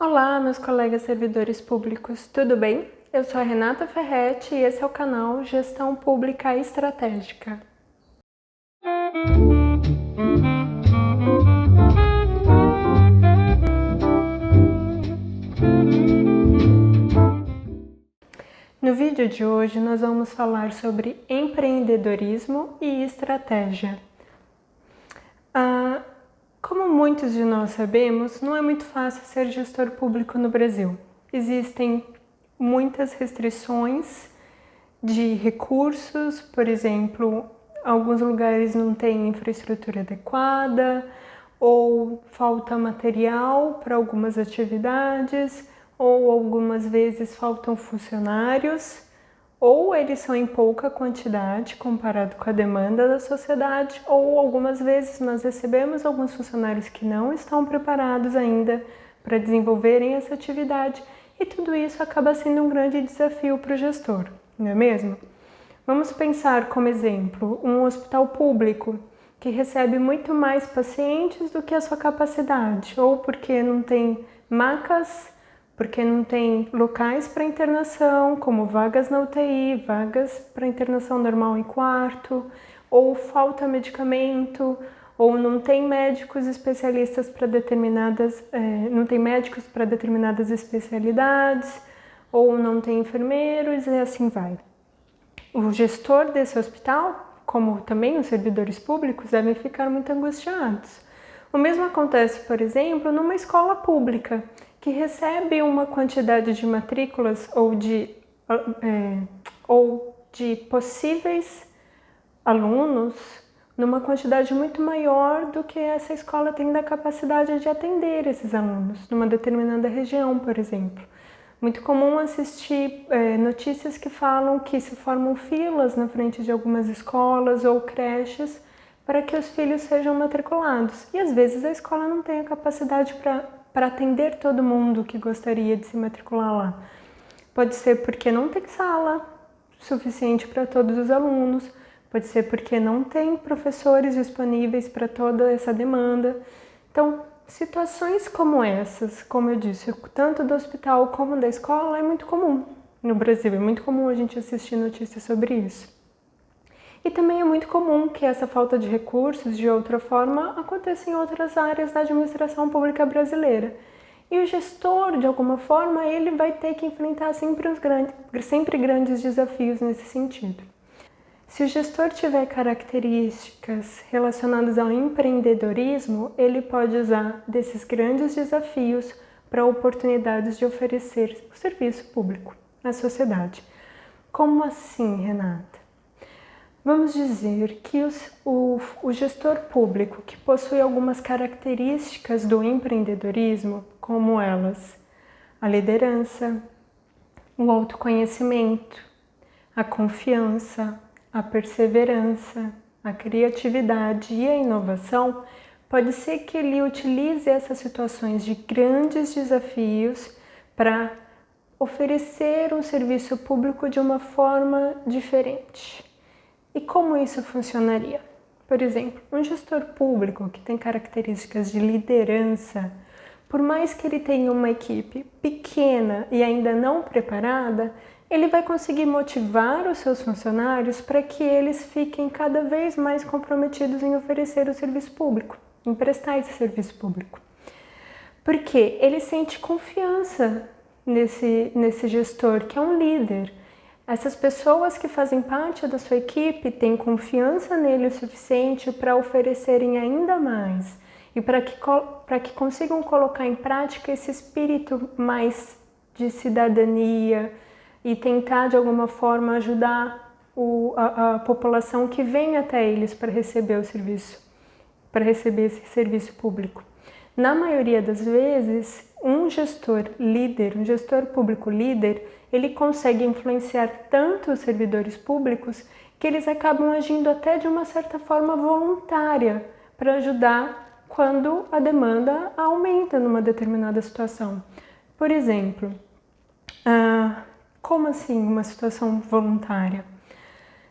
Olá, meus colegas servidores públicos, tudo bem? Eu sou a Renata Ferretti e esse é o canal Gestão Pública Estratégica. No vídeo de hoje nós vamos falar sobre empreendedorismo e estratégia. Como muitos de nós sabemos, não é muito fácil ser gestor público no Brasil. Existem muitas restrições de recursos, por exemplo, alguns lugares não têm infraestrutura adequada, ou falta material para algumas atividades, ou algumas vezes faltam funcionários, ou eles são em pouca quantidade comparado com a demanda da sociedade, ou algumas vezes nós recebemos alguns funcionários que não estão preparados ainda para desenvolverem essa atividade, e tudo isso acaba sendo um grande desafio para o gestor, não é mesmo? Vamos pensar como exemplo um hospital público que recebe muito mais pacientes do que a sua capacidade, ou porque não tem macas, porque não tem locais para internação, como vagas na UTI, vagas para internação normal em quarto, ou falta medicamento, ou não tem médicos especialistas para determinadas, não tem médicos para determinadas especialidades, ou não tem enfermeiros, e assim vai. O gestor desse hospital, como também os servidores públicos, devem ficar muito angustiados. O mesmo acontece, por exemplo, numa escola pública, que recebe uma quantidade de matrículas ou de possíveis alunos numa quantidade muito maior do que essa escola tem da capacidade de atender esses alunos, numa determinada região, por exemplo. Muito comum assistir notícias que falam que se formam filas na frente de algumas escolas ou creches para que os filhos sejam matriculados. E às vezes a escola não tem a capacidade para atender todo mundo que gostaria de se matricular lá. Pode ser porque não tem sala suficiente para todos os alunos, pode ser porque não tem professores disponíveis para toda essa demanda. Então, situações como essas, como eu disse, tanto do hospital como da escola, é muito comum no Brasil. É muito comum a gente assistir notícias sobre isso. E também é muito comum que essa falta de recursos, de outra forma, aconteça em outras áreas da administração pública brasileira. E o gestor, de alguma forma, ele vai ter que enfrentar sempre grandes desafios nesse sentido. Se o gestor tiver características relacionadas ao empreendedorismo, ele pode usar desses grandes desafios para oportunidades de oferecer o serviço público à sociedade. Como assim, Renata? Vamos dizer que o gestor público que possui algumas características do empreendedorismo, como elas, a liderança, o autoconhecimento, a confiança, a perseverança, a criatividade e a inovação, pode ser que ele utilize essas situações de grandes desafios para oferecer um serviço público de uma forma diferente. E como isso funcionaria? Por exemplo, um gestor público que tem características de liderança, por mais que ele tenha uma equipe pequena e ainda não preparada, ele vai conseguir motivar os seus funcionários para que eles fiquem cada vez mais comprometidos em oferecer o serviço público, em prestar esse serviço público. Porque ele sente confiança nesse gestor, que é um líder. Essas pessoas que fazem parte da sua equipe têm confiança nele o suficiente para oferecerem ainda mais e para que consigam colocar em prática esse espírito mais de cidadania e tentar de alguma forma ajudar a população que vem até eles para receber o serviço, para receber esse serviço público. Na maioria das vezes, um gestor líder, um gestor público líder, ele consegue influenciar tanto os servidores públicos que eles acabam agindo até de uma certa forma voluntária para ajudar quando a demanda aumenta numa determinada situação. Por exemplo, como assim uma situação voluntária?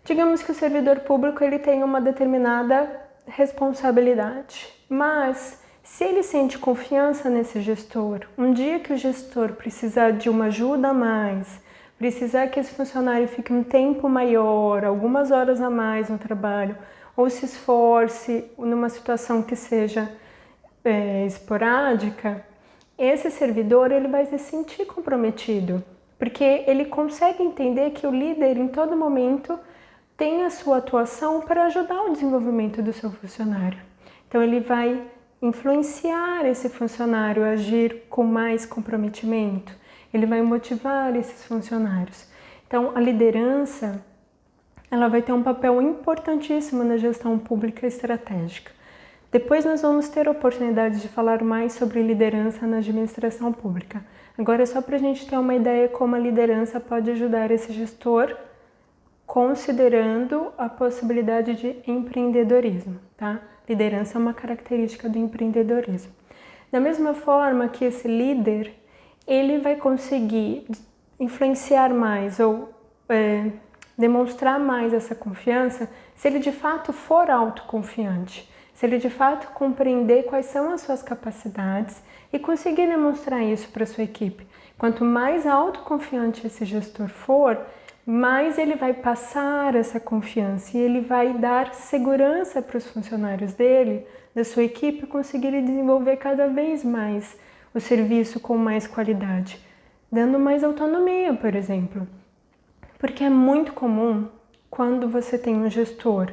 Digamos que o servidor público ele tem uma determinada responsabilidade, mas Se ele sente confiança nesse gestor, um dia que o gestor precisar de uma ajuda a mais, precisar que esse funcionário fique um tempo maior, algumas horas a mais no trabalho, ou se esforce numa situação que seja esporádica, esse servidor ele vai se sentir comprometido, porque ele consegue entender que o líder em todo momento tem a sua atuação para ajudar o desenvolvimento do seu funcionário. Então ele vai influenciar esse funcionário a agir com mais comprometimento, ele vai motivar esses funcionários. Então a liderança ela vai ter um papel importantíssimo na gestão pública estratégica. Depois nós vamos ter a oportunidade de falar mais sobre liderança na administração pública. Agora é só para a gente ter uma ideia como a liderança pode ajudar esse gestor, considerando a possibilidade de empreendedorismo, tá? Liderança é uma característica do empreendedorismo. Da mesma forma que esse líder, ele vai conseguir influenciar mais ou demonstrar mais essa confiança se ele de fato for autoconfiante. Se ele de fato compreender quais são as suas capacidades e conseguir demonstrar isso para a sua equipe. Quanto mais autoconfiante esse gestor for, mais ele vai passar essa confiança e ele vai dar segurança para os funcionários dele, da sua equipe, conseguirem desenvolver cada vez mais o serviço com mais qualidade, dando mais autonomia, por exemplo. Porque é muito comum quando você tem um gestor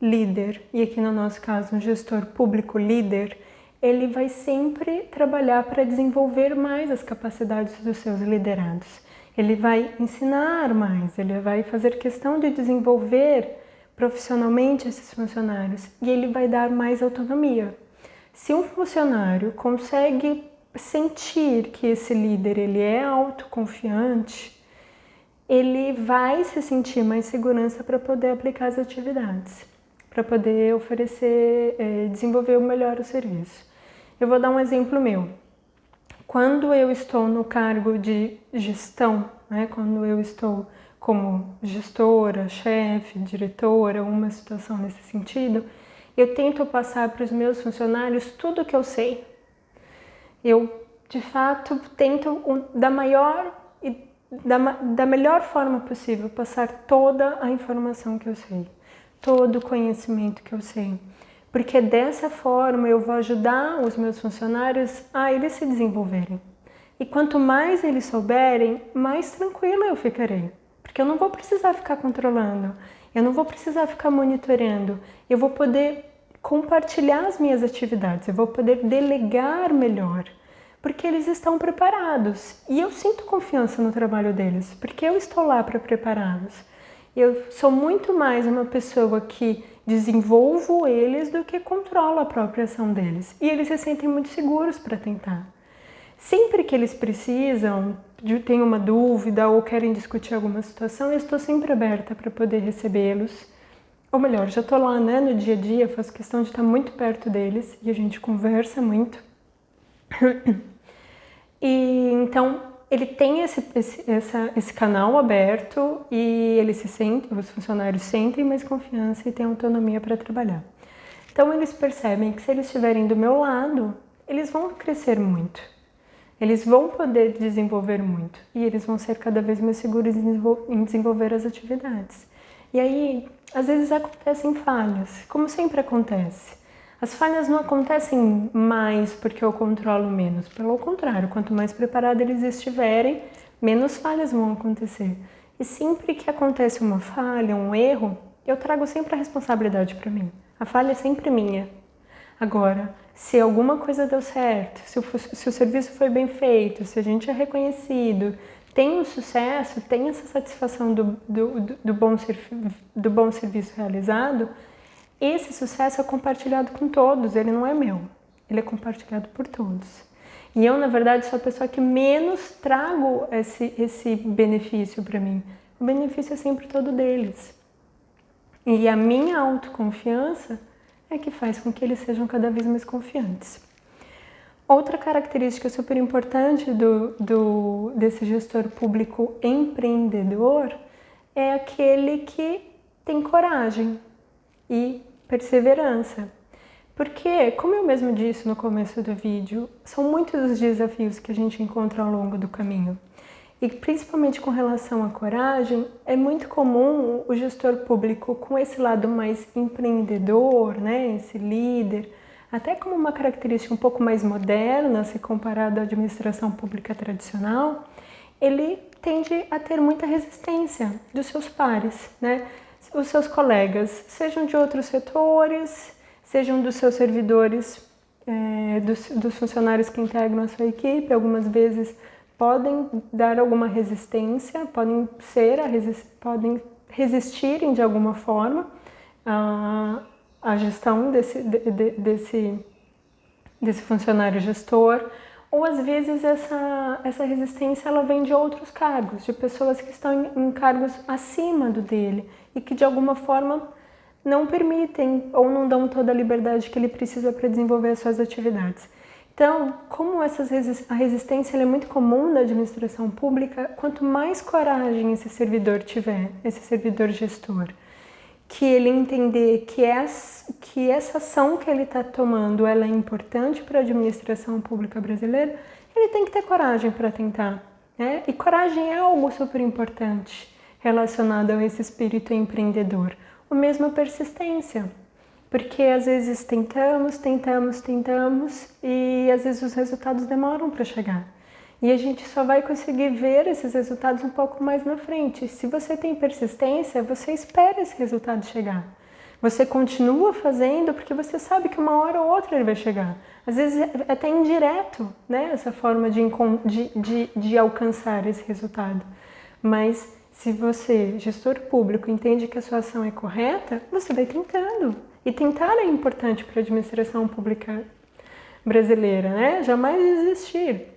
líder, e aqui no nosso caso um gestor público líder, ele vai sempre trabalhar para desenvolver mais as capacidades dos seus liderados. Ele vai ensinar mais, ele vai fazer questão de desenvolver profissionalmente esses funcionários e ele vai dar mais autonomia. Se um funcionário consegue sentir que esse líder ele é autoconfiante, ele vai se sentir mais segurança para poder aplicar as atividades, para poder oferecer, desenvolver melhor o serviço. Eu vou dar um exemplo meu. Quando eu estou no cargo de gestão, né, quando eu estou como gestora, chefe, diretora, uma situação nesse sentido, eu tento passar para os meus funcionários tudo o que eu sei. Eu, de fato, tento da melhor forma possível passar toda a informação que eu sei, todo o conhecimento que eu sei. Porque dessa forma eu vou ajudar os meus funcionários a eles se desenvolverem. E quanto mais eles souberem, mais tranquila eu ficarei. Porque eu não vou precisar ficar controlando, eu não vou precisar ficar monitorando, eu vou poder compartilhar as minhas atividades, eu vou poder delegar melhor. Porque eles estão preparados e eu sinto confiança no trabalho deles, porque eu estou lá para prepará-los. Eu sou muito mais uma pessoa que desenvolvo eles do que controlo a própria ação deles. E eles se sentem muito seguros para tentar. Sempre que eles precisam, têm uma dúvida ou querem discutir alguma situação, eu estou sempre aberta para poder recebê-los. Ou melhor, já estou lá, né, no dia a dia, faço questão de estar muito perto deles e a gente conversa muito. E então ele tem esse canal aberto e ele se sente, os funcionários sentem mais confiança e têm autonomia para trabalhar. Então eles percebem que se eles estiverem do meu lado, eles vão crescer muito, eles vão poder desenvolver muito e eles vão ser cada vez mais seguros em desenvolver as atividades. E aí, às vezes acontecem falhas, como sempre acontece. As falhas não acontecem mais porque eu controlo menos. Pelo contrário, quanto mais preparados eles estiverem, menos falhas vão acontecer. E sempre que acontece uma falha, um erro, eu trago sempre a responsabilidade para mim. A falha é sempre minha. Agora, se alguma coisa deu certo, se o serviço foi bem feito, se a gente é reconhecido, tem um sucesso, tem essa satisfação do bom serviço realizado, esse sucesso é compartilhado com todos, ele não é meu, ele é compartilhado por todos. E eu, na verdade, sou a pessoa que menos trago esse benefício para mim. O benefício é sempre todo deles. E a minha autoconfiança é que faz com que eles sejam cada vez mais confiantes. Outra característica super importante desse gestor público empreendedor é aquele que tem coragem e perseverança. Porque, como eu mesmo disse no começo do vídeo, são muitos os desafios que a gente encontra ao longo do caminho. E principalmente com relação à coragem, é muito comum o gestor público com esse lado mais empreendedor, né, esse líder, até como uma característica um pouco mais moderna, se comparado à administração pública tradicional, ele tende a ter muita resistência dos seus pares, né? Os seus colegas, sejam de outros setores, sejam dos seus servidores, dos funcionários que integram a sua equipe, algumas vezes podem dar alguma resistência, podem resistirem de alguma forma à gestão desse funcionário gestor, ou às vezes essa resistência ela vem de outros cargos, de pessoas que estão em cargos acima do dele e que de alguma forma não permitem ou não dão toda a liberdade que ele precisa para desenvolver as suas atividades. Então, como a resistência é muito comum na administração pública, quanto mais coragem esse servidor tiver, esse servidor gestor, que ele entender que essa ação que ele está tomando ela é importante para a administração pública brasileira, ele tem que ter coragem para tentar, né? E coragem é algo super importante relacionado a esse espírito empreendedor. O mesmo a persistência. Porque às vezes tentamos e às vezes os resultados demoram para chegar. E a gente só vai conseguir ver esses resultados um pouco mais na frente. Se você tem persistência, você espera esse resultado chegar. Você continua fazendo porque você sabe que uma hora ou outra ele vai chegar. Às vezes é até indireto, né? Essa forma de alcançar esse resultado. Mas se você, gestor público, entende que a sua ação é correta, você vai tentando. E tentar é importante para a administração pública brasileira, né? Jamais desistir.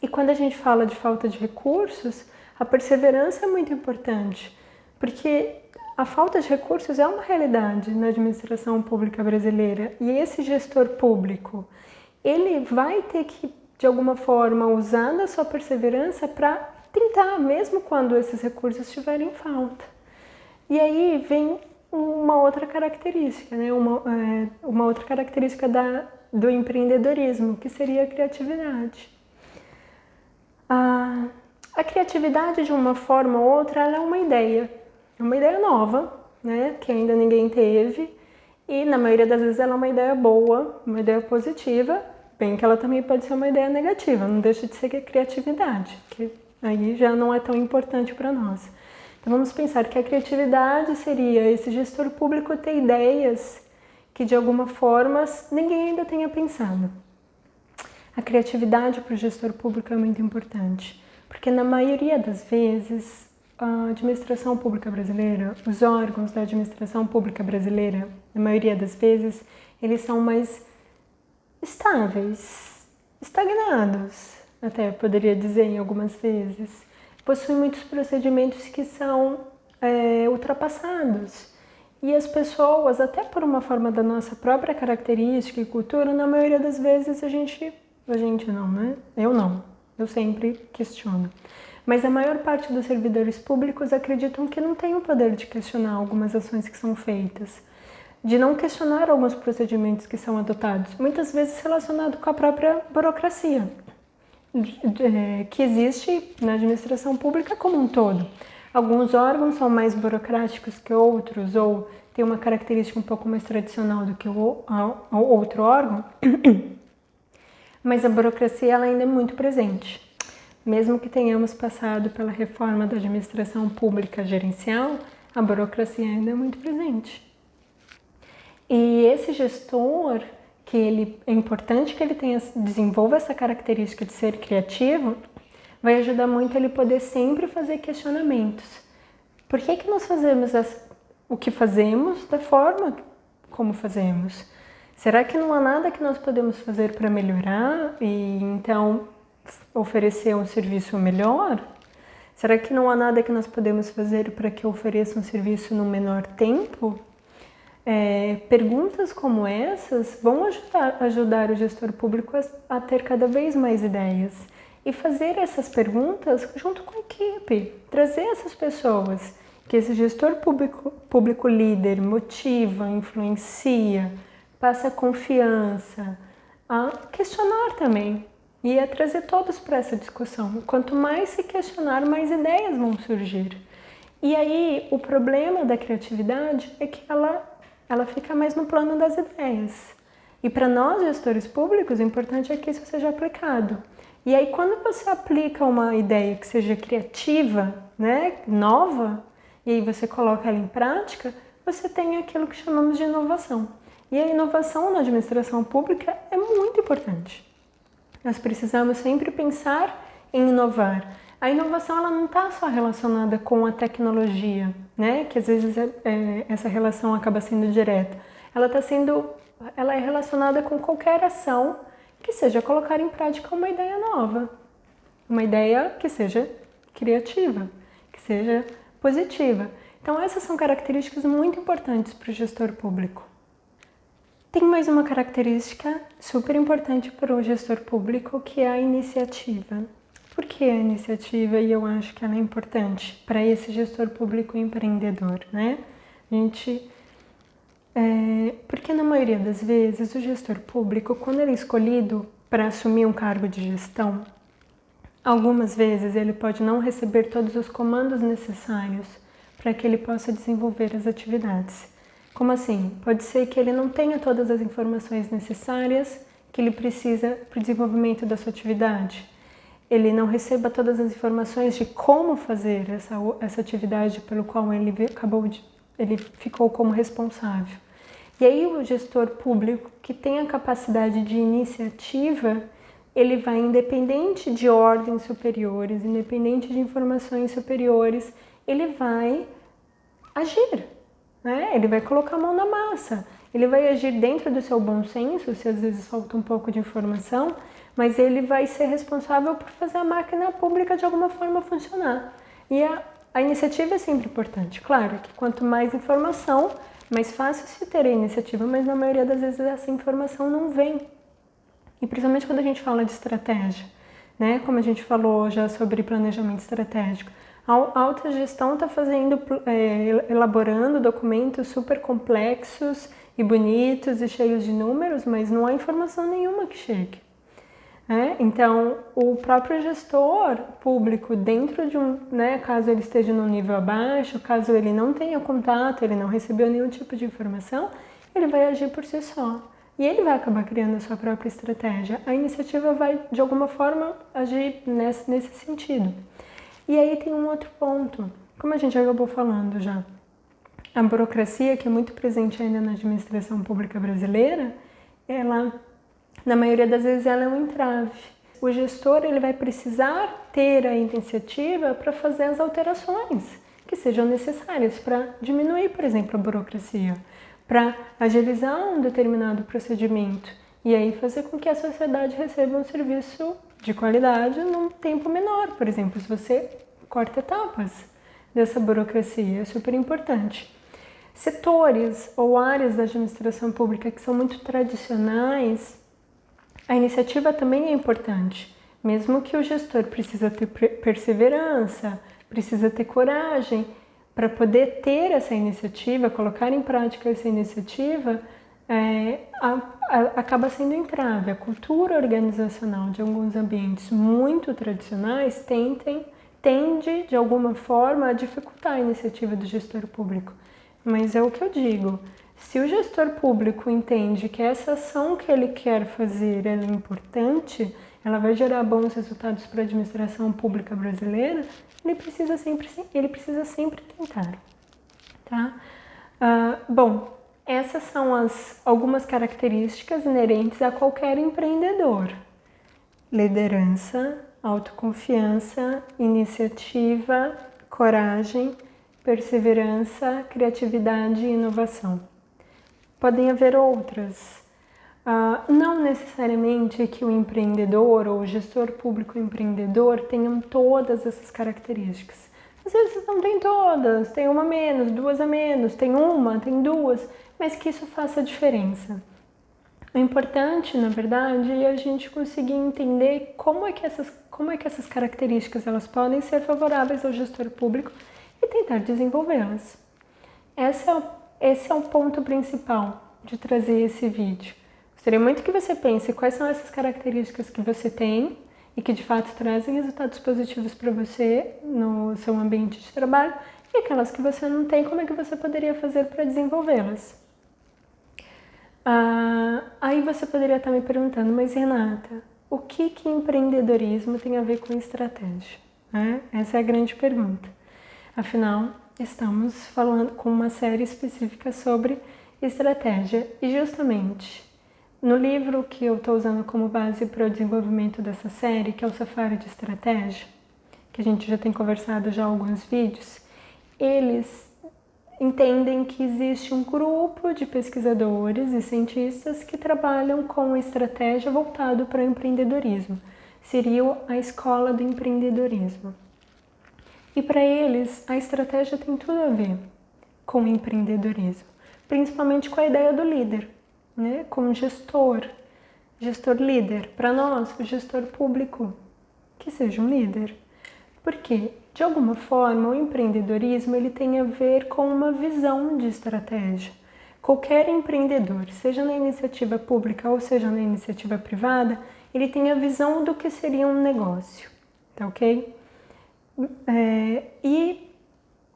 E quando a gente fala de falta de recursos, a perseverança é muito importante, porque a falta de recursos é uma realidade na administração pública brasileira. E esse gestor público, ele vai ter que, de alguma forma, usar da sua perseverança para tentar, mesmo quando esses recursos estiverem em falta. E aí vem uma outra característica, né? Uma outra característica do empreendedorismo, que seria a criatividade. A criatividade, de uma forma ou outra, ela é uma ideia nova, né? Que ainda ninguém teve, e na maioria das vezes ela é uma ideia boa, uma ideia positiva, bem que ela também pode ser uma ideia negativa, não deixa de ser criatividade, que aí já não é tão importante para nós. Então vamos pensar que a criatividade seria esse gestor público ter ideias que de alguma forma ninguém ainda tenha pensado. A criatividade para o gestor público é muito importante, porque na maioria das vezes a administração pública brasileira, os órgãos da administração pública brasileira, na maioria das vezes, eles são mais estáveis, estagnados, até poderia dizer em algumas vezes. Possuem muitos procedimentos que são ultrapassados. E as pessoas, até por uma forma da nossa própria característica e cultura, na maioria das vezes a gente não, né? Eu sempre questiono. Mas a maior parte dos servidores públicos acreditam que não tem o poder de questionar algumas ações que são feitas, de não questionar alguns procedimentos que são adotados, muitas vezes relacionado com a própria burocracia que existe na administração pública como um todo. Alguns órgãos são mais burocráticos que outros, ou tem uma característica um pouco mais tradicional do que o outro órgão, mas a burocracia ela ainda é muito presente. Mesmo que tenhamos passado pela reforma da administração pública gerencial, a burocracia ainda é muito presente. E esse gestor, é importante que ele desenvolva essa característica de ser criativo, vai ajudar muito ele poder sempre fazer questionamentos. Por que nós fazemos o que fazemos da forma como fazemos? Será que não há nada que nós podemos fazer para melhorar e então oferecer um serviço melhor? Será que não há nada que nós podemos fazer para que ofereça um serviço no menor tempo? Perguntas como essas vão ajudar o gestor público a ter cada vez mais ideias e fazer essas perguntas junto com a equipe, trazer essas pessoas que esse gestor público líder motiva, influencia, passa confiança, a questionar também e a trazer todos para essa discussão. Quanto mais se questionar, mais ideias vão surgir. E aí, o problema da criatividade é que ela fica mais no plano das ideias. E para nós, gestores públicos, o importante é que isso seja aplicado. E aí, quando você aplica uma ideia que seja criativa, né, nova, e aí você coloca ela em prática, você tem aquilo que chamamos de inovação. E a inovação na administração pública é muito importante. Nós precisamos sempre pensar em inovar. A inovação ela não está só relacionada com a tecnologia, né? Que às vezes essa relação acaba sendo direta. Ela é relacionada com qualquer ação que seja colocar em prática uma ideia nova, uma ideia que seja criativa, que seja positiva. Então essas são características muito importantes para o gestor público. Tem mais uma característica super importante para o gestor público, que é a iniciativa. Por que a iniciativa? E eu acho que ela é importante para esse gestor público empreendedor, né? Porque na maioria das vezes o gestor público, quando ele é escolhido para assumir um cargo de gestão, algumas vezes ele pode não receber todos os comandos necessários para que ele possa desenvolver as atividades. Como assim? Pode ser que ele não tenha todas as informações necessárias que ele precisa para o desenvolvimento da sua atividade. Ele não receba todas as informações de como fazer essa atividade pelo qual ele ficou como responsável. E aí o gestor público que tem a capacidade de iniciativa, ele vai, independente de ordens superiores, independente de informações superiores, ele vai agir, né? Ele vai colocar a mão na massa, ele vai agir dentro do seu bom senso, se às vezes falta um pouco de informação, mas ele vai ser responsável por fazer a máquina pública de alguma forma funcionar. E a iniciativa é sempre importante. Claro que quanto mais informação, mais fácil se ter a iniciativa, mas na maioria das vezes essa informação não vem. E principalmente quando a gente fala de estratégia, né? Como a gente falou já sobre planejamento estratégico. A alta gestão está elaborando documentos super complexos e bonitos e cheios de números, mas não há informação nenhuma que chegue. Então, o próprio gestor público, dentro de caso ele esteja num nível abaixo, caso ele não tenha contato, ele não recebeu nenhum tipo de informação, ele vai agir por si só. E ele vai acabar criando a sua própria estratégia. A iniciativa vai, de alguma forma, agir nesse sentido. E aí tem um outro ponto, como a gente acabou falando já. A burocracia, que é muito presente ainda na administração pública brasileira, na maioria das vezes ela é um entrave. O gestor ele vai precisar ter a iniciativa para fazer as alterações que sejam necessárias para diminuir, por exemplo, a burocracia, para agilizar um determinado procedimento e aí fazer com que a sociedade receba um serviço de qualidade num tempo menor. Por exemplo, se você corta etapas dessa burocracia, é super importante. Setores ou áreas da administração pública que são muito tradicionais, a iniciativa também é importante, mesmo que o gestor precisa ter perseverança, precisa ter coragem para poder ter essa iniciativa, colocar em prática essa iniciativa, acaba sendo entrave. A cultura organizacional de alguns ambientes muito tradicionais tende, de alguma forma, a dificultar a iniciativa do gestor público. Mas é o que eu digo. Se o gestor público entende que essa ação que ele quer fazer é importante, ela vai gerar bons resultados para a administração pública brasileira, ele precisa sempre tentar. Tá? Bom, essas são algumas características inerentes a qualquer empreendedor. Liderança, autoconfiança, iniciativa, coragem, perseverança, criatividade e inovação. Podem haver outras. Não necessariamente que o empreendedor ou o gestor público empreendedor tenham todas essas características. Às vezes não tem todas, tem uma a menos, duas a menos, tem uma, tem duas, mas que isso faça diferença. O importante, na verdade, é a gente conseguir entender como é que essas características elas podem ser favoráveis ao gestor público e tentar desenvolvê-las. Esse é o ponto principal de trazer esse vídeo. Gostaria muito que você pense quais são essas características que você tem e que de fato trazem resultados positivos para você no seu ambiente de trabalho, e aquelas que você não tem, como é que você poderia fazer para desenvolvê-las. Aí você poderia estar me perguntando, mas Renata, o que empreendedorismo tem a ver com estratégia? Essa é a grande pergunta. Afinal, estamos falando com uma série específica sobre estratégia e justamente no livro que eu estou usando como base para o desenvolvimento dessa série, que é o Safari de Estratégia, que a gente já tem conversado já alguns vídeos, eles entendem que existe um grupo de pesquisadores e cientistas que trabalham com estratégia voltado para o empreendedorismo. Seria a escola do empreendedorismo. E para eles, a estratégia tem tudo a ver com o empreendedorismo, principalmente com a ideia do líder, né? Como gestor líder. Para nós, o gestor público, que seja um líder. Porque, de alguma forma, o empreendedorismo ele tem a ver com uma visão de estratégia. Qualquer empreendedor, seja na iniciativa pública ou seja na iniciativa privada, ele tem a visão do que seria um negócio, tá ok? E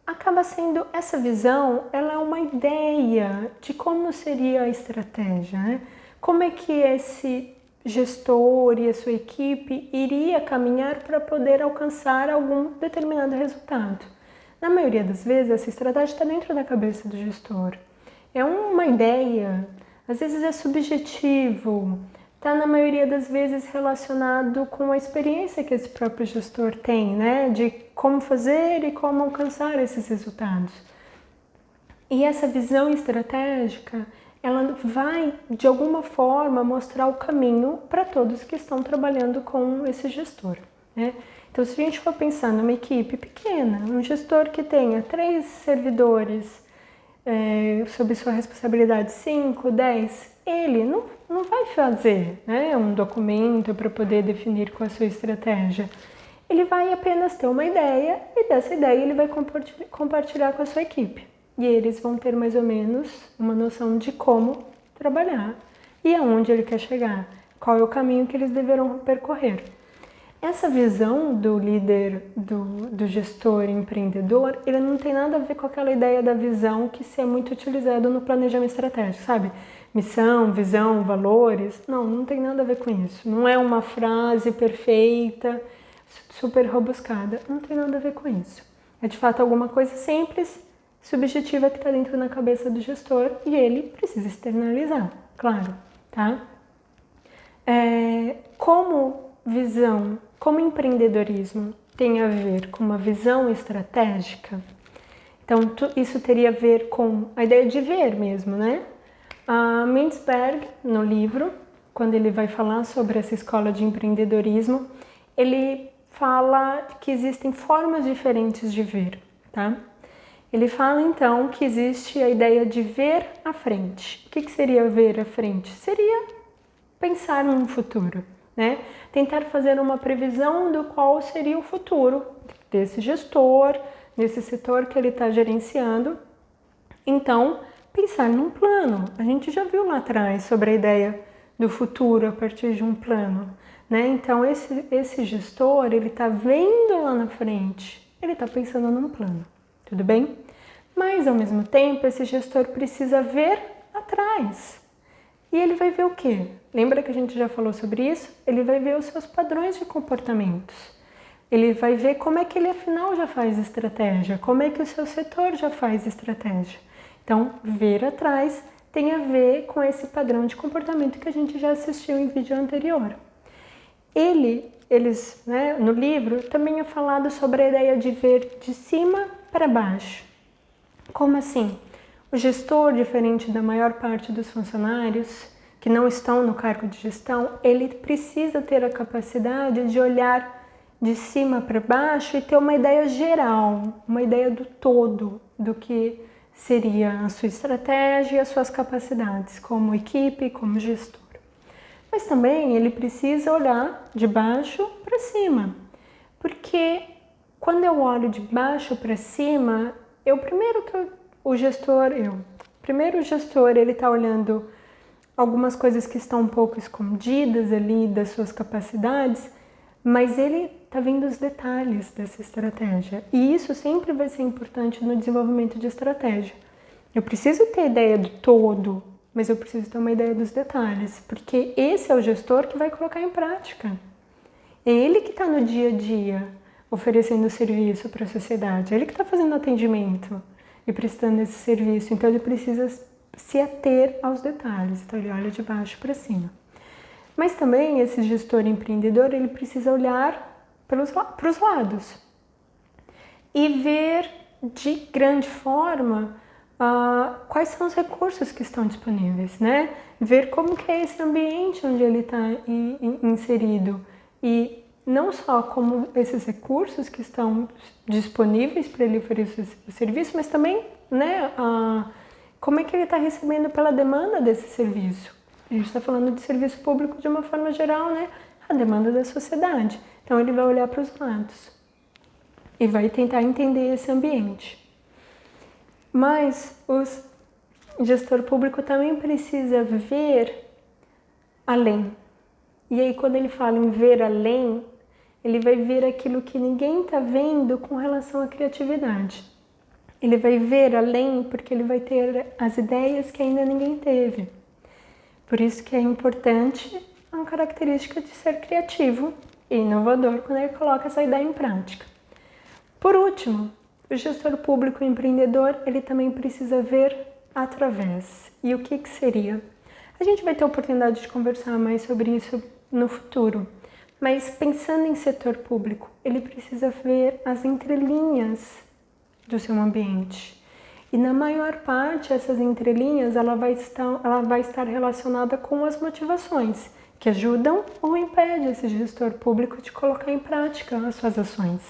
acaba sendo, essa visão, ela é uma ideia de como seria a estratégia, né? Como é que esse gestor e a sua equipe iria caminhar para poder alcançar algum determinado resultado. Na maioria das vezes, essa estratégia está dentro da cabeça do gestor. É uma ideia, às vezes é subjetivo, está na maioria das vezes relacionado com a experiência que esse próprio gestor tem, né? De como fazer e como alcançar esses resultados. E essa visão estratégica, ela vai, de alguma forma, mostrar o caminho para todos que estão trabalhando com esse gestor, né? Então, se a gente for pensar numa equipe pequena, um gestor que tenha 3 servidores sob sua responsabilidade, 5, 10, ele não vai fazer, né, um documento para poder definir qual a sua estratégia. Ele vai apenas ter uma ideia e dessa ideia ele vai compartilhar com a sua equipe. E eles vão ter mais ou menos uma noção de como trabalhar e aonde ele quer chegar, qual é o caminho que eles deverão percorrer. Essa visão do líder, do gestor empreendedor, ele não tem nada a ver com aquela ideia da visão que se é muito utilizado no planejamento estratégico, sabe? Missão, visão, valores, não tem nada a ver com isso. Não é uma frase perfeita, super rebuscada, não tem nada a ver com isso. É de fato alguma coisa simples, subjetiva que está dentro da cabeça do gestor e ele precisa externalizar, claro, tá? Como visão, como empreendedorismo tem a ver com uma visão estratégica, então isso teria a ver com a ideia de ver mesmo, né? A Mintzberg, no livro, quando ele vai falar sobre essa escola de empreendedorismo, ele fala que existem formas diferentes de ver, tá? Ele fala, então, que existe a ideia de ver à frente. O que seria ver à frente? Seria pensar num futuro, né? Tentar fazer uma previsão do qual seria o futuro desse gestor, desse setor que ele está gerenciando. Então, pensar num plano. A gente já viu lá atrás sobre a ideia do futuro a partir de um plano, né? Então, esse gestor, ele está vendo lá na frente, ele está pensando num plano. Tudo bem? Mas, ao mesmo tempo, esse gestor precisa ver atrás. E ele vai ver o quê? Lembra que a gente já falou sobre isso? Ele vai ver os seus padrões de comportamentos. Ele vai ver como é que ele, afinal, já faz estratégia. Como é que o seu setor já faz estratégia. Então, ver atrás tem a ver com esse padrão de comportamento que a gente já assistiu em vídeo anterior. Eles, né, no livro, também é falado sobre a ideia de ver de cima para baixo. Como assim? O gestor, diferente da maior parte dos funcionários que não estão no cargo de gestão, ele precisa ter a capacidade de olhar de cima para baixo e ter uma ideia geral, uma ideia do todo, do que seria a sua estratégia e as suas capacidades como equipe, como gestor. Mas também ele precisa olhar de baixo para cima, porque quando eu olho de baixo para cima, o gestor, Primeiro, o gestor ele está olhando algumas coisas que estão um pouco escondidas ali das suas capacidades, mas ele está vendo os detalhes dessa estratégia. E isso sempre vai ser importante no desenvolvimento de estratégia. Eu preciso ter ideia do todo, mas eu preciso ter uma ideia dos detalhes, porque esse é o gestor que vai colocar em prática. É ele que está no dia a dia oferecendo serviço para a sociedade, é ele que está fazendo atendimento e prestando esse serviço, então ele precisa se ater aos detalhes, então ele olha de baixo para cima. Mas também esse gestor empreendedor, ele precisa olhar para os lados e ver de grande forma quais são os recursos que estão disponíveis, né? Ver como que é esse ambiente onde ele está inserido e não só como esses recursos que estão disponíveis para ele oferecer o serviço, mas também, né, como é que ele está recebendo pela demanda desse serviço. A gente está falando de serviço público de uma forma geral, né? A demanda da sociedade. Então ele vai olhar para os lados e vai tentar entender esse ambiente. Mas o gestor público também precisa ver além. E aí quando ele fala em ver além, ele vai ver aquilo que ninguém está vendo com relação à criatividade. Ele vai ver além porque ele vai ter as ideias que ainda ninguém teve. Por isso que é importante uma característica de ser criativo e inovador quando ele coloca essa ideia em prática. Por último, o gestor público empreendedor, ele também precisa ver através. E o que seria? A gente vai ter a oportunidade de conversar mais sobre isso no futuro. Mas pensando em setor público, ele precisa ver as entrelinhas do seu ambiente. E na maior parte, essas entrelinhas, ela vai estar relacionada com as motivações, que ajudam ou impedem esse gestor público de colocar em prática as suas ações.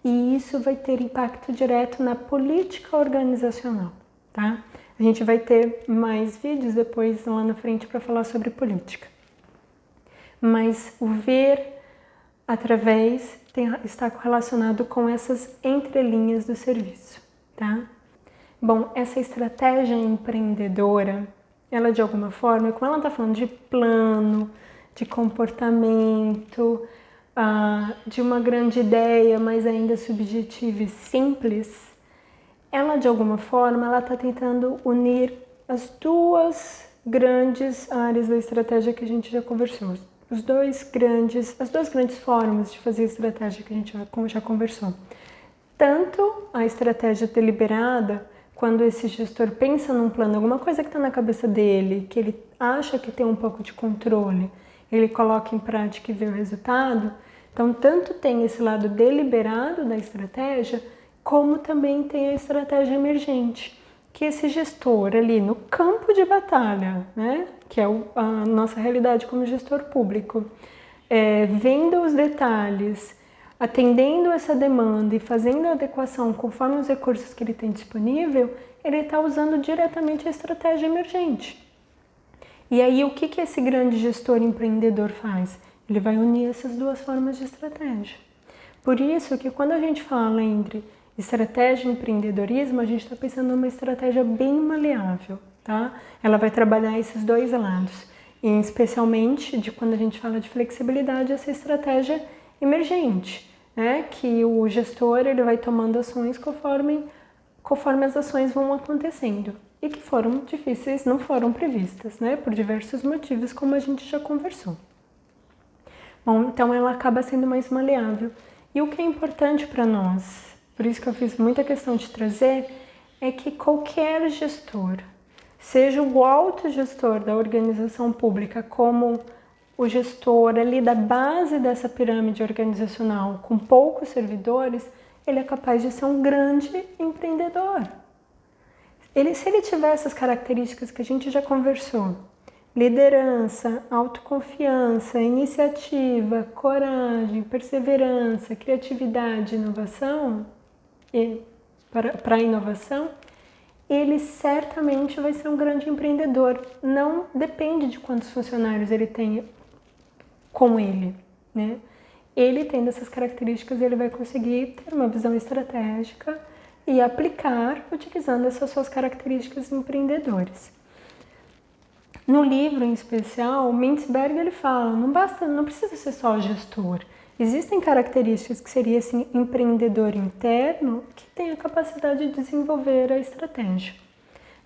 E isso vai ter impacto direto na política organizacional, tá? A gente vai ter mais vídeos depois lá na frente para falar sobre política. Mas o ver através está relacionado com essas entrelinhas do serviço, tá? Bom, essa estratégia empreendedora, ela de alguma forma, como ela está falando de plano, de comportamento, de uma grande ideia, mas ainda subjetiva e simples, ela de alguma forma, ela está tentando unir as duas grandes áreas da estratégia que a gente já conversou. As duas grandes formas de fazer estratégia que a gente já conversou. Tanto a estratégia deliberada, quando esse gestor pensa num plano, alguma coisa que está na cabeça dele, que ele acha que tem um pouco de controle, ele coloca em prática e vê o resultado. Então, tanto tem esse lado deliberado da estratégia, como também tem a estratégia emergente, que esse gestor ali no campo de batalha, né, que é a nossa realidade como gestor público, vendo os detalhes, atendendo essa demanda e fazendo a adequação conforme os recursos que ele tem disponível, ele está usando diretamente a estratégia emergente. E aí o que esse grande gestor empreendedor faz? Ele vai unir essas duas formas de estratégia. Por isso que quando a gente fala entre estratégia e empreendedorismo, a gente está pensando numa estratégia bem maleável, tá? Ela vai trabalhar esses dois lados, e especialmente de quando a gente fala de flexibilidade, essa estratégia emergente, né? Que o gestor ele vai tomando ações conforme as ações vão acontecendo e que foram difíceis, não foram previstas, né? Por diversos motivos, como a gente já conversou. Bom, então ela acaba sendo mais maleável. E o que é importante para nós, por isso que eu fiz muita questão de trazer, é que qualquer gestor, seja o alto gestor da organização pública, como o gestor ali da base dessa pirâmide organizacional, com poucos servidores, ele é capaz de ser um grande empreendedor. Se ele tiver essas características que a gente já conversou, liderança, autoconfiança, iniciativa, coragem, perseverança, criatividade, inovação, e para a inovação, ele certamente vai ser um grande empreendedor. Não depende de quantos funcionários ele tem com ele, né? Ele tendo essas características, ele vai conseguir ter uma visão estratégica, e aplicar utilizando essas suas características empreendedoras. No livro em especial, Mintzberg ele fala, não precisa ser só gestor. Existem características que seria esse empreendedor interno que tem a capacidade de desenvolver a estratégia.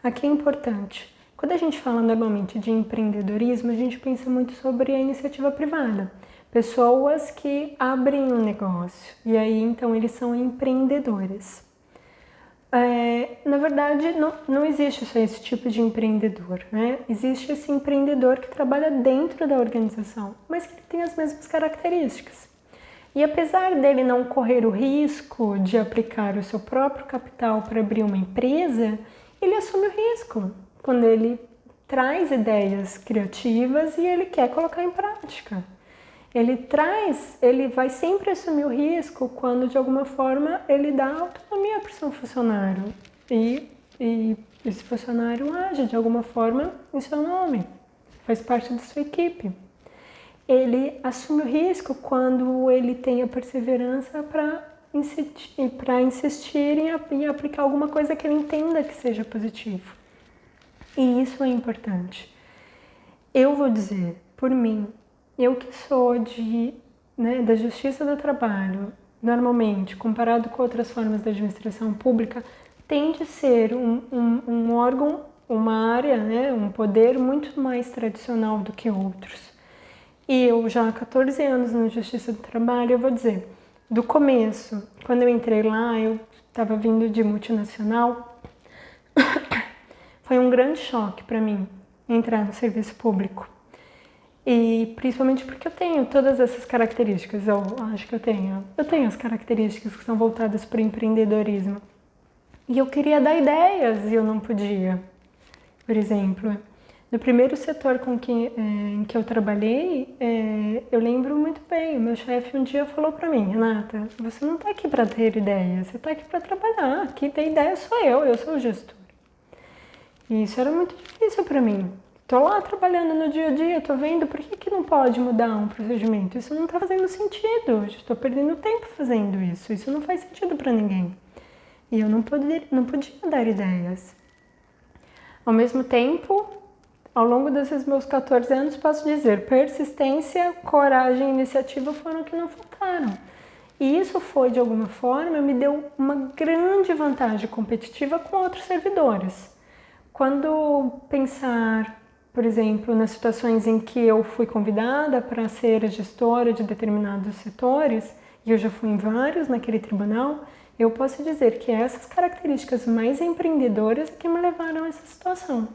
Aqui é importante, quando a gente fala normalmente de empreendedorismo, a gente pensa muito sobre a iniciativa privada. Pessoas que abrem um negócio e aí então eles são empreendedores. Na verdade, não existe só esse tipo de empreendedor, né? Existe esse empreendedor que trabalha dentro da organização, mas que tem as mesmas características. E apesar dele não correr o risco de aplicar o seu próprio capital para abrir uma empresa, ele assume o risco quando ele traz ideias criativas e ele quer colocar em prática. Ele vai sempre assumir o risco quando de alguma forma ele dá autonomia para o seu funcionário e esse funcionário age de alguma forma em seu nome, faz parte da sua equipe. Ele assume o risco quando ele tem a perseverança para insistir em aplicar alguma coisa que ele entenda que seja positivo. E isso é importante. Eu vou dizer, por mim, eu que sou da Justiça do Trabalho, normalmente, comparado com outras formas da administração pública, tende a ser um órgão, uma área, um poder muito mais tradicional do que outros. E eu já há 14 anos na Justiça do Trabalho, eu vou dizer, do começo, quando eu entrei lá, eu estava vindo de multinacional, foi um grande choque para mim entrar no serviço público. E principalmente porque eu tenho todas essas características, eu acho que eu tenho as características que são voltadas para o empreendedorismo. E eu queria dar ideias e eu não podia. Por exemplo, no primeiro setor em que eu trabalhei, eu lembro muito bem, o meu chefe um dia falou para mim, Renata, você não está aqui para ter ideias, você está aqui para trabalhar, aqui tem ideia sou eu sou o gestor. E isso era muito difícil para mim. Estou lá trabalhando no dia a dia, estou vendo por que não pode mudar um procedimento. Isso não está fazendo sentido, estou perdendo tempo fazendo isso não faz sentido para ninguém. E eu não podia dar ideias. Ao mesmo tempo, ao longo desses meus 14 anos, posso dizer, persistência, coragem e iniciativa foram que não faltaram. E isso foi, de alguma forma, me deu uma grande vantagem competitiva com outros servidores. Quando pensar, por exemplo, nas situações em que eu fui convidada para ser a gestora de determinados setores, e eu já fui em vários naquele tribunal, eu posso dizer que essas características mais empreendedoras é que me levaram a essa situação.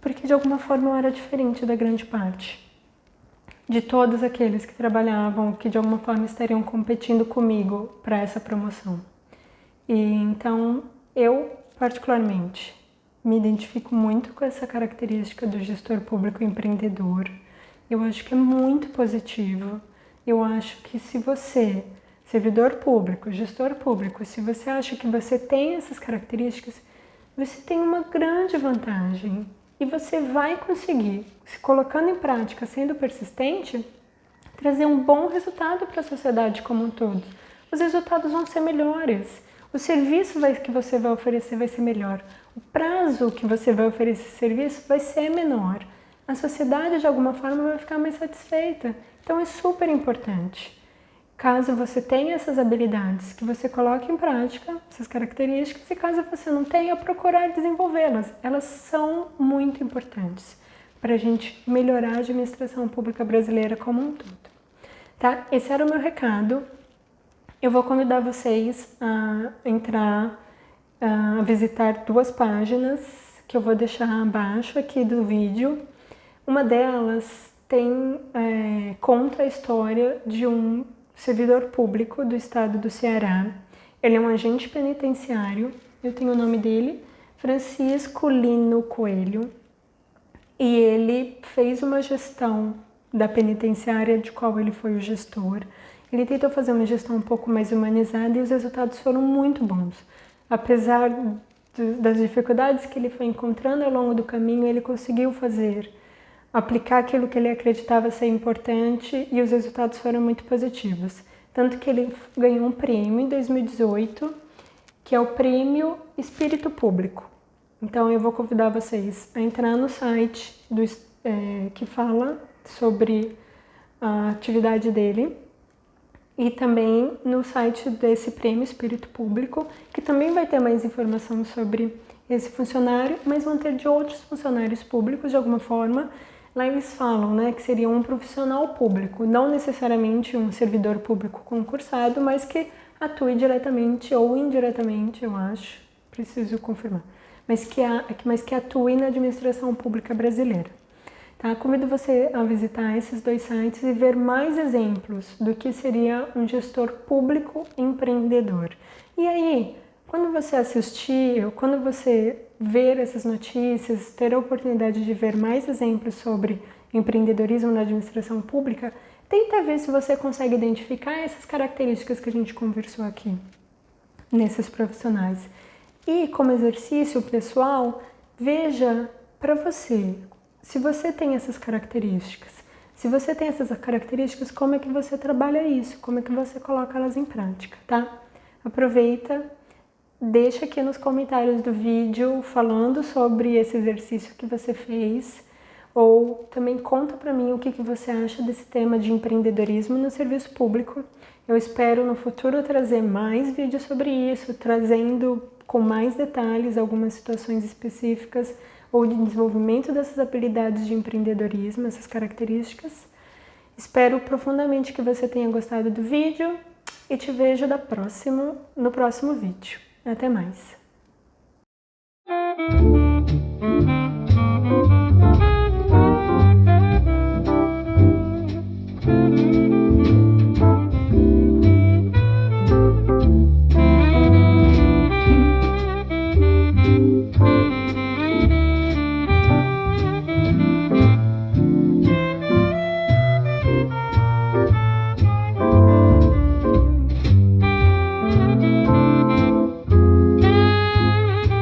Porque de alguma forma eu era diferente da grande parte de todos aqueles que trabalhavam, que de alguma forma estariam competindo comigo para essa promoção. E então eu, particularmente, me identifico muito com essa característica do gestor público empreendedor. Eu acho que é muito positivo. Eu acho que se você, servidor público, gestor público, se você acha que você tem essas características, você tem uma grande vantagem. E você vai conseguir, se colocando em prática, sendo persistente, trazer um bom resultado para a sociedade como um todo. Os resultados vão ser melhores. O serviço que você vai oferecer vai ser melhor. O prazo que você vai oferecer esse serviço vai ser menor. A sociedade, de alguma forma, vai ficar mais satisfeita. Então, é super importante. Caso você tenha essas habilidades, que você coloque em prática, essas características, e caso você não tenha, procurar desenvolvê-las. Elas são muito importantes para a gente melhorar a administração pública brasileira como um todo. Tá? Esse era o meu recado. Eu vou convidar vocês a visitar 2 páginas que eu vou deixar abaixo aqui do vídeo. Uma delas conta a história de um servidor público do estado do Ceará. Ele é um agente penitenciário, eu tenho o nome dele, Francisco Lino Coelho, e ele fez uma gestão da penitenciária de qual ele foi o gestor. Ele tentou fazer uma gestão um pouco mais humanizada e os resultados foram muito bons. Apesar das dificuldades que ele foi encontrando ao longo do caminho, ele conseguiu aplicar aquilo que ele acreditava ser importante e os resultados foram muito positivos. Tanto que ele ganhou um prêmio em 2018, que é o Prêmio Espírito Público. Então eu vou convidar vocês a entrar no site que fala sobre a atividade dele e também no site desse Prêmio Espírito Público, que também vai ter mais informação sobre esse funcionário, mas vão ter de outros funcionários públicos de alguma forma. Lá eles falam, né, que seria um profissional público, não necessariamente um servidor público concursado, mas que atue diretamente ou indiretamente, eu acho, preciso confirmar, mas que atue na administração pública brasileira. Tá? Convido você a visitar esses 2 sites e ver mais exemplos do que seria um gestor público empreendedor. E aí, quando você assistir, ou quando você ver essas notícias, ter a oportunidade de ver mais exemplos sobre empreendedorismo na administração pública, tenta ver se você consegue identificar essas características que a gente conversou aqui, nesses profissionais. E como exercício pessoal, veja para você, se você tem essas características. Se você tem essas características, como é que você trabalha isso? Como é que você coloca elas em prática, tá? Aproveita, deixa aqui nos comentários do vídeo falando sobre esse exercício que você fez, ou também conta para mim o que você acha desse tema de empreendedorismo no serviço público. Eu espero no futuro trazer mais vídeos sobre isso, trazendo com mais detalhes algumas situações específicas ou de desenvolvimento dessas habilidades de empreendedorismo, essas características. Espero profundamente que você tenha gostado do vídeo e te vejo no próximo vídeo. Até mais!